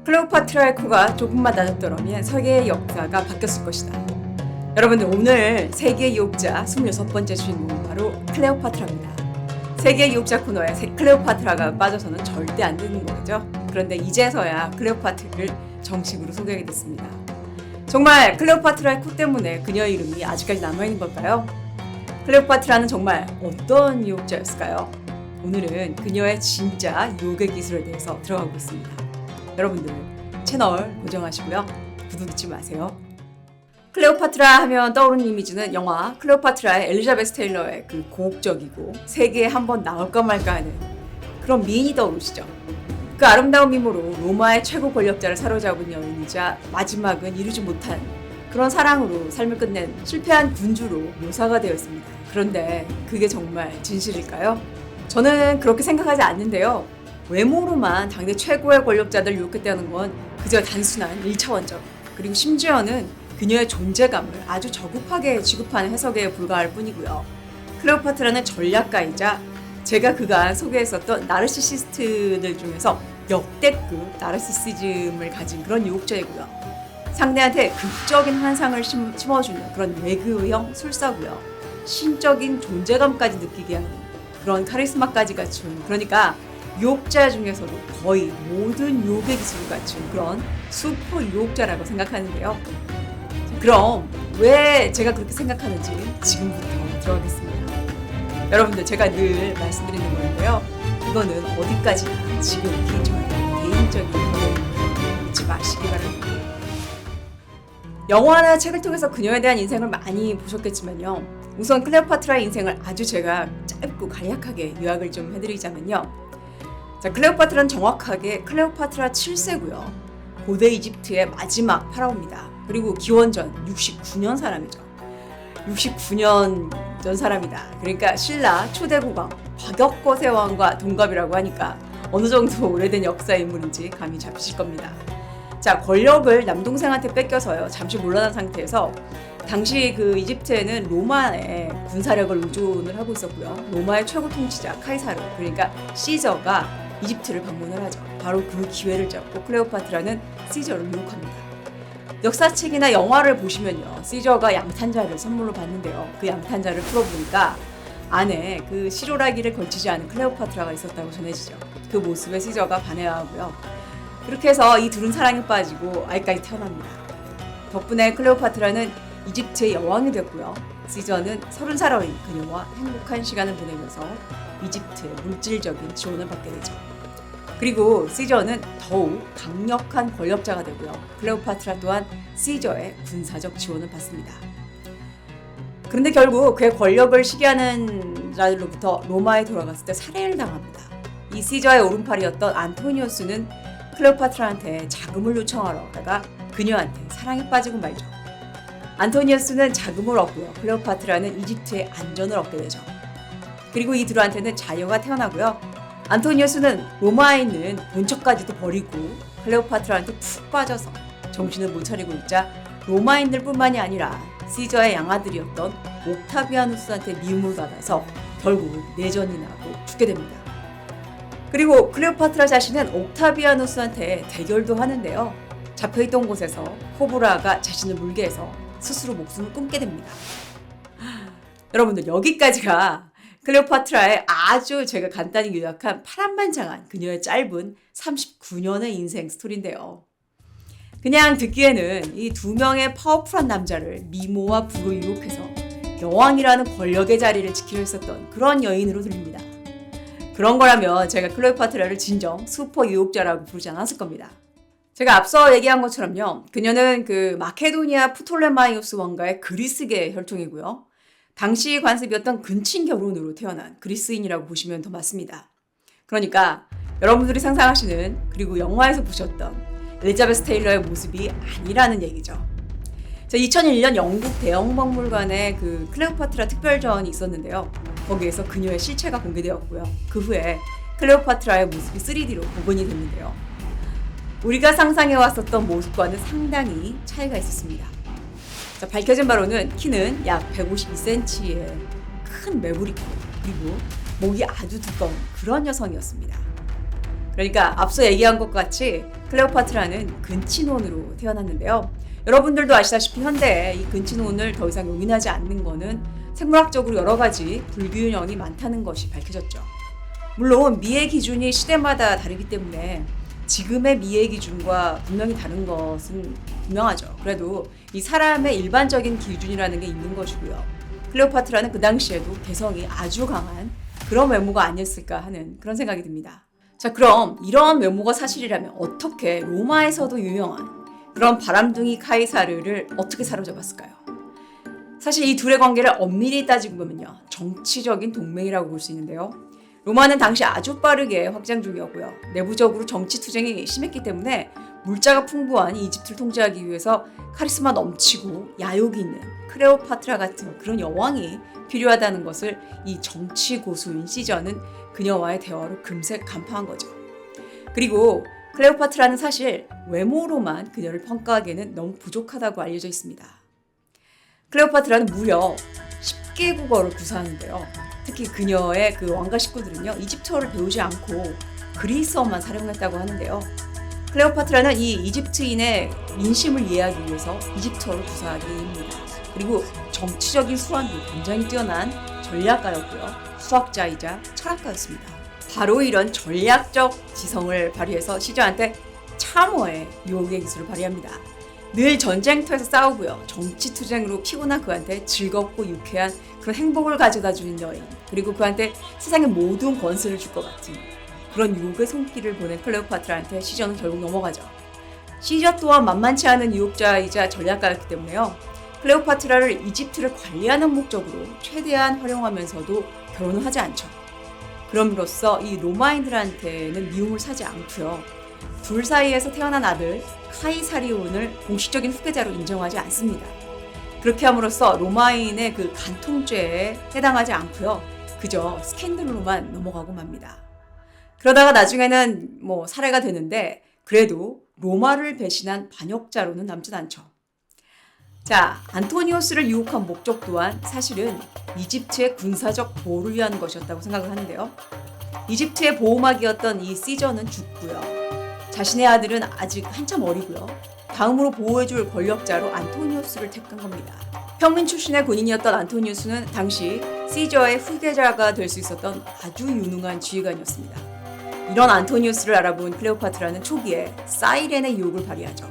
클레오파트라의 코가 조금만 낮았더라면 세계의 역사가 바뀌었을 것이다. 여러분들, 오늘 세계의 유혹자 26번째 주인공은 바로 클레오파트라입니다. 세계의 유혹자 코너에 클레오파트라가 빠져서는 절대 안 되는 거죠. 그런데 이제서야 클레오파트라를 정식으로 소개하게 됐습니다. 정말 클레오파트라의 코 때문에 그녀의 이름이 아직까지 남아있는 걸까요? 클레오파트라는 정말 어떤 유혹자였을까요? 오늘은 그녀의 진짜 유혹의 기술에 대해서 들어가고 있습니다. 여러분들, 채널 고정하시고요. 구독 잊지 마세요. 클레오파트라 하면 떠오르는 이미지는 영화 클레오파트라의 엘리자베스 테일러의 그 고혹적이고 세계에 한번 나올까 말까 하는 그런 미인이 떠오르시죠. 그 아름다운 미모로 로마의 최고 권력자를 사로잡은 여인이자 마지막은 이루지 못한 그런 사랑으로 삶을 끝낸 실패한 군주로 묘사가 되어 있습니다. 그런데 그게 정말 진실일까요? 저는 그렇게 생각하지 않는데요. 외모로만 당대 최고의 권력자들을 유혹했다는 건 그저 단순한 1차원적, 그리고 심지어는 그녀의 존재감을 아주 저급하게 취급하는 해석에 불과할 뿐이고요. 클레오파트라는 전략가이자 제가 그간 소개했었던 나르시시스트들 중에서 역대급 나르시시즘을 가진 그런 유혹자이고요. 상대한테 극적인 환상을 심어주는 그런 외교형 술사고요. 신적인 존재감까지 느끼게 하는 그런 카리스마까지 갖춘, 그러니까 유혹자 중에서도 거의 모든 유혹의 기술을 갖춘 그런 슈퍼 유혹자라고 생각하는데요. 그럼 왜 제가 그렇게 생각하는지 지금부터 들어가겠습니다. 여러분들, 제가 늘 말씀드리는 건데요. 이거는 어디까지나 지극히 저의 개인적인 의견입니다. 잊지 마시기 바랍니다. 영화나 책을 통해서 그녀에 대한 인생을 많이 보셨겠지만요. 우선 클레오파트라의 인생을 아주 제가 짧고 간략하게 요약을 좀 해드리자면요. 자, 클레오파트라는 정확하게 클레오파트라 7세고요. 고대 이집트의 마지막 파라오입니다. 그리고 기원전 69년 사람이죠. 69년 전 사람이다. 그러니까 신라 초대국왕 박역거세 왕과 동갑이라고 하니까 어느 정도 오래된 역사 인물인지 감이 잡히실 겁니다. 자, 권력을 남동생한테 뺏겨서요. 잠시 물러난 상태에서 당시 그 이집트에는 로마의 군사력을 의존을 하고 있었고요. 로마의 최고 통치자 카이사르, 그러니까 시저가 이집트를 방문을 하죠. 바로 그 기회를 잡고 클레오파트라는 시저를 유혹합니다. 역사책이나 영화를 보시면요, 시저가 양탄자를 선물로 받는데요. 그 양탄자를 풀어보니까 안에 그 시로라기를 걸치지 않은 클레오파트라가 있었다고 전해지죠. 그 모습에 시저가 반해하고요. 그렇게 해서 이 둘은 사랑에 빠지고 아이까지 태어납니다. 덕분에 클레오파트라는 이집트의 여왕이 됐고요. 시저는 30살 어린 그녀와 행복한 시간을 보내면서 이집트의 물질적인 지원을 받게 되죠. 그리고 시저는 더욱 강력한 권력자가 되고요. 클레오파트라 또한 시저의 군사적 지원을 받습니다. 그런데 결국 그의 권력을 시기하는 자들로부터 로마에 돌아갔을 때 살해를 당합니다. 이 시저의 오른팔이었던 안토니우스는 클레오파트라한테 자금을 요청하러 가다가 그녀한테 사랑에 빠지고 말죠. 안토니우스는 자금을 얻고요. 클레오파트라는 이집트의 안전을 얻게 되죠. 그리고 이 둘한테는 자녀가 태어나고요. 안토니우스는 로마에 있는 본처까지도 버리고 클레오파트라한테 푹 빠져서 정신을 못 차리고 있자 로마인들뿐만이 아니라 시저의 양아들이었던 옥타비아누스한테 미움을 받아서 결국 내전이 나고 죽게 됩니다. 그리고 클레오파트라 자신은 옥타비아누스한테 대결도 하는데요. 잡혀있던 곳에서 코브라가 자신을 물게 해서 스스로 목숨을 끊게 됩니다. 여러분들, 여기까지가 클레오파트라의 아주 제가 간단히 요약한 파란만장한 그녀의 짧은 39년의 인생 스토리인데요. 그냥 듣기에는 이 두 명의 파워풀한 남자를 미모와 부로 유혹해서 여왕이라는 권력의 자리를 지키려 했었던 그런 여인으로 들립니다. 그런 거라면 제가 클레오파트라를 진정 슈퍼 유혹자라고 부르지 않았을 겁니다. 제가 앞서 얘기한 것처럼요. 그녀는 그 마케도니아 프톨레마이오스 왕가의 그리스계 혈통이고요. 당시 관습이었던 근친 결혼으로 태어난 그리스인이라고 보시면 더 맞습니다. 그러니까 여러분들이 상상하시는, 그리고 영화에서 보셨던 엘리자베스 테일러의 모습이 아니라는 얘기죠. 자, 2001년 영국 대형박물관에 그 클레오파트라 특별전이 있었는데요. 거기에서 그녀의 실체가 공개되었고요. 그 후에 클레오파트라의 모습이 3D로 복원이 됐는데요. 우리가 상상해왔었던 모습과는 상당히 차이가 있었습니다. 자, 밝혀진 바로는 키는 약 152cm의 큰 매부리코, 그리고 목이 아주 두꺼운 그런 여성이었습니다. 그러니까 앞서 얘기한 것 같이 클레오파트라는 근친혼으로 태어났는데요. 여러분들도 아시다시피 현대에 이 근친혼을 더 이상 용인하지 않는 것은 생물학적으로 여러 가지 불균형이 많다는 것이 밝혀졌죠. 물론 미의 기준이 시대마다 다르기 때문에 지금의 미의 기준과 분명히 다른 것은 분명하죠. 그래도 이 사람의 일반적인 기준이라는 게 있는 것이고요. 클레오파트라는 그 당시에도 개성이 아주 강한 그런 외모가 아니었을까 하는 그런 생각이 듭니다. 자, 그럼 이런 외모가 사실이라면 어떻게 로마에서도 유명한 그런 바람둥이 카이사르를 어떻게 사로잡았을까요? 사실 이 둘의 관계를 엄밀히 따지고 보면요, 정치적인 동맹이라고 볼 수 있는데요. 로마는 당시 아주 빠르게 확장 중이었고요. 내부적으로 정치 투쟁이 심했기 때문에 물자가 풍부한 이집트를 통제하기 위해서 카리스마 넘치고 야욕이 있는 클레오파트라 같은 그런 여왕이 필요하다는 것을 이 정치 고수인 시저는 그녀와의 대화로 금세 간파한 거죠. 그리고 클레오파트라는 사실 외모로만 그녀를 평가하기에는 너무 부족하다고 알려져 있습니다. 클레오파트라는 무려 10개국어를 구사하는데요. 특히 그녀의 그 왕가 식구들은요, 이집트어를 배우지 않고 그리스어만 사용했다고 하는데요. 클레오파트라는 이 이집트인의 민심을 이해하기 위해서 이집트어를 구사하게 됩니다. 그리고 정치적인 수완도 굉장히 뛰어난 전략가였고요. 수학자이자 철학가였습니다. 바로 이런 전략적 지성을 발휘해서 시저한테 참어의 유혹의 기술을 발휘합니다. 늘 전쟁터에서 싸우고요. 정치 투쟁으로 피곤한 그한테 즐겁고 유쾌한 그런 행복을 가져다 주는 여인, 그리고 그한테 세상의 모든 권세를 줄 것 같은 그런 유혹의 손길을 보낸 클레오파트라한테 시저는 결국 넘어가죠. 시저 또한 만만치 않은 유혹자이자 전략가였기 때문에요. 클레오파트라를 이집트를 관리하는 목적으로 최대한 활용하면서도 결혼을 하지 않죠. 그럼으로써 이 로마인들한테는 미움을 사지 않고요. 둘 사이에서 태어난 아들 카이사리온을 공식적인 후계자로 인정하지 않습니다. 그렇게 함으로써 로마인의 그 간통죄에 해당하지 않고요. 그저 스캔들로만 넘어가고 맙니다. 그러다가 나중에는 살해가 되는데 그래도 로마를 배신한 반역자로는 남진 않죠. 자, 안토니오스를 유혹한 목적 또한 사실은 이집트의 군사적 보호를 위한 것이었다고 생각을 하는데요. 이집트의 보호막이었던 이 시저는 죽고요. 자신의 아들은 아직 한참 어리고요. 다음으로 보호해줄 권력자로 안토니우스를 택한 겁니다. 평민 출신의 군인이었던 안토니우스는 당시 시저의 후계자가 될 수 있었던 아주 유능한 지휘관이었습니다. 이런 안토니우스를 알아본 클레오파트라는 초기에 사이렌의 유혹을 발휘하죠.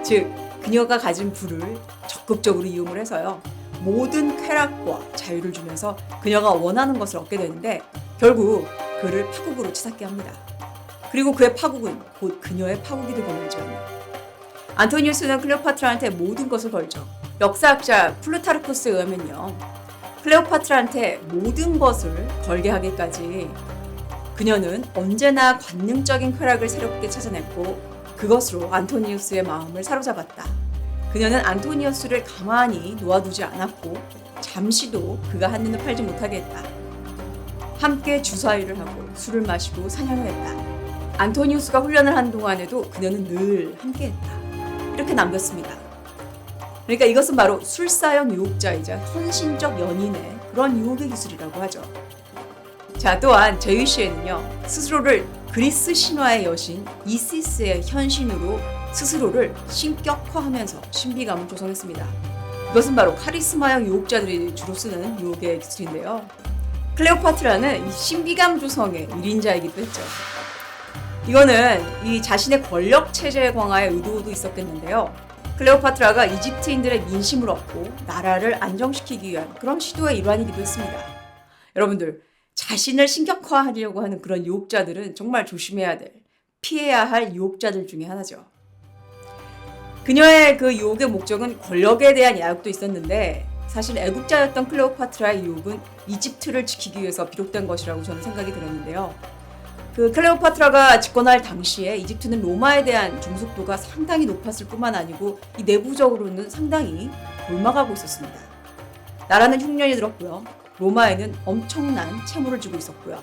즉, 그녀가 가진 부를 적극적으로 이용을 해서요. 모든 쾌락과 자유를 주면서 그녀가 원하는 것을 얻게 되는데 결국 그를 파국으로 치닫게 합니다. 그리고 그의 파국은 곧 그녀의 파국이 되고 말죠. 안토니우스는 클레오파트라한테 모든 것을 걸죠. 역사학자 플루타르코스에 의하면요. 클레오파트라한테 모든 것을 걸게 하기까지 그녀는 언제나 관능적인 쾌락을 새롭게 찾아냈고 그것으로 안토니우스의 마음을 사로잡았다. 그녀는 안토니우스를 가만히 놓아두지 않았고 잠시도 그가 한눈을 팔지 못하게 했다. 함께 주사위를 하고 술을 마시고 사냥을 했다. 안토니우스가 훈련을 한 동안에도 그녀는 늘 함께했다. 이렇게 남겼습니다. 그러니까 이것은 바로 술사형 유혹자이자 헌신적 연인의 그런 유혹의 기술이라고 하죠. 자, 또한 제위 시에는요, 스스로를 그리스 신화의 여신 이시스의 현신으로 스스로를 신격화하면서 신비감을 조성했습니다. 이것은 바로 카리스마형 유혹자들이 주로 쓰는 유혹의 기술인데요. 클레오파트라는 이 신비감 조성의 1인자이기도 했죠. 이거는 이 자신의 권력 체제 강화의 의도도 있었겠는데요. 클레오파트라가 이집트인들의 민심을 얻고 나라를 안정시키기 위한 그런 시도의 일환이기도 했습니다. 여러분들, 자신을 신격화하려고 하는 그런 유혹자들은 정말 조심해야 될, 피해야 할 유혹자들 중에 하나죠. 그녀의 그 유혹의 목적은 권력에 대한 야욕도 있었는데 사실 애국자였던 클레오파트라의 유혹은 이집트를 지키기 위해서 비롯된 것이라고 저는 생각이 들었는데요. 그 클레오파트라가 집권할 당시에 이집트는 로마에 대한 중속도가 상당히 높았을 뿐만 아니고 이 내부적으로는 상당히 굶어가고 있었습니다. 나라는 흉년이 들었고요. 로마에는 엄청난 채무를 지고 있었고요.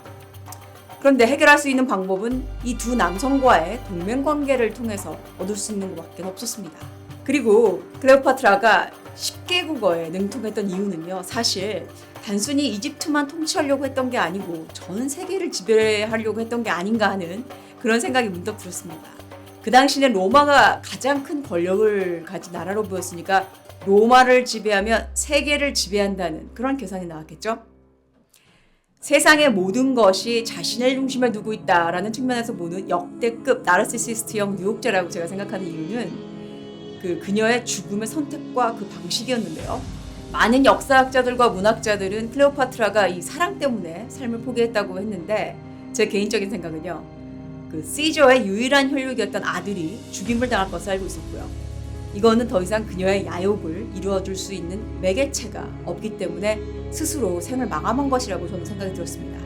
그런데 해결할 수 있는 방법은 이 두 남성과의 동맹관계를 통해서 얻을 수 있는 것밖에 없었습니다. 그리고 클레오파트라가 10개국어에 능통했던 이유는요. 사실 단순히 이집트만 통치하려고 했던 게 아니고 전 세계를 지배하려고 했던 게 아닌가 하는 그런 생각이 문득 들었습니다. 그 당시는 로마가 가장 큰 권력을 가진 나라로 보였으니까 로마를 지배하면 세계를 지배한다는 그런 계산이 나왔겠죠. 세상의 모든 것이 자신의 중심에 두고 있다라는 측면에서 보는 역대급 나르시시스트형 유혹자라고 제가 생각하는 이유는 그녀의 죽음의 선택과 그 방식이었는데요. 많은 역사학자들과 문학자들은 클레오파트라가 이 사랑 때문에 삶을 포기했다고 했는데 제 개인적인 생각은요. 시저의 유일한 혈육이었던 아들이 죽임을 당할 것을 알고 있었고요. 이거는 더 이상 그녀의 야욕을 이루어줄 수 있는 매개체가 없기 때문에 스스로 생을 마감한 것이라고 저는 생각이 들었습니다.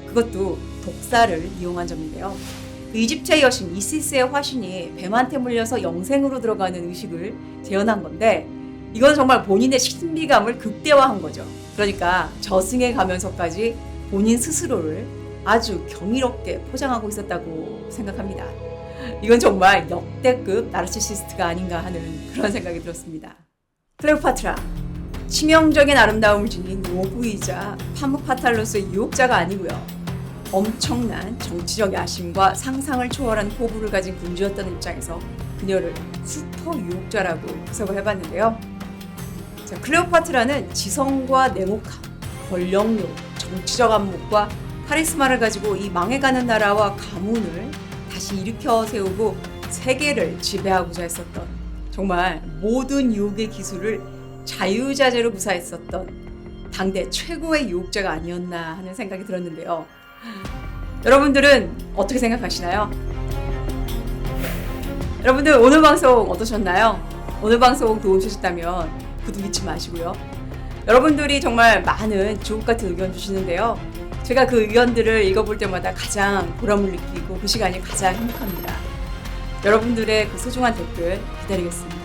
그것도 독사를 이용한 점인데요. 이집트의 여신 이시스의 화신이 뱀한테 물려서 영생으로 들어가는 의식을 재현한 건데 이건 정말 본인의 신비감을 극대화한 거죠. 그러니까 저승에 가면서까지 본인 스스로를 아주 경이롭게 포장하고 있었다고 생각합니다. 이건 정말 역대급 나르시시스트가 아닌가 하는 그런 생각이 들었습니다. 클레오파트라, 치명적인 아름다움을 지닌 노부이자 파무파탈로스의 유혹자가 아니고요. 엄청난 정치적 야심과 상상을 초월한 포부를 가진 군주였다는 입장에서 그녀를 슈퍼 유혹자라고 해석을 해봤는데요. 자, 클레오파트라는 지성과 냉혹함, 권력욕, 정치적 안목과 카리스마를 가지고 이 망해가는 나라와 가문을 다시 일으켜 세우고 세계를 지배하고자 했었던 정말 모든 유혹의 기술을 자유자재로 구사했었던 당대 최고의 유혹자가 아니었나 하는 생각이 들었는데요. 여러분들은 어떻게 생각하시나요? 여러분들 오늘 방송 어떠셨나요? 오늘 방송 도움 주셨다면 구독 잊지 마시고요. 여러분들이 정말 많은 주옥 같은 의견 주시는데요. 제가 그 의견들을 읽어볼 때마다 가장 보람을 느끼고 그 시간이 가장 행복합니다. 여러분들의 그 소중한 댓글 기다리겠습니다.